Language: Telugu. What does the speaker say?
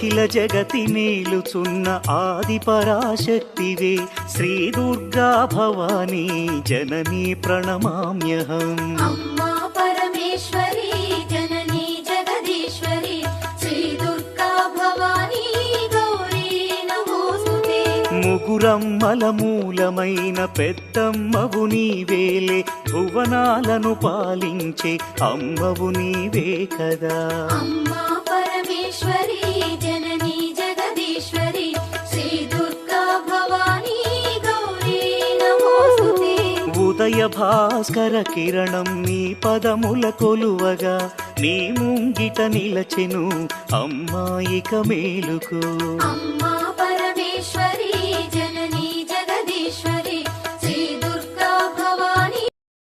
అఖిల జగతి మేలుచున్న ఆది పరాశక్తివే శ్రీ దుర్గా భవానీ జననీ ప్రణమామ్యహం. అమ్మా పరమేశ్వరి జననీ జగదీశ్వరి శ్రీ దుర్గా భవానీ గౌరీ నమోస్తుతే. ముగురమ్మల మూలమైన పెద్దమ్మవు నీవేలే భువనాలను పాలించే అమ్మవు నీవే కదా. అమ్మా పరమేశ్వరి జననీ జగదీశ్వరి శ్రీ దుర్గా భవానీ గౌరీ నమోస్తుతే. ఉదయ భాస్కర కిరణం నీ పదముల కొలువగా నీ ముంగిట నిలచెను అమ్మాయిక మేలుకు. అమ్మా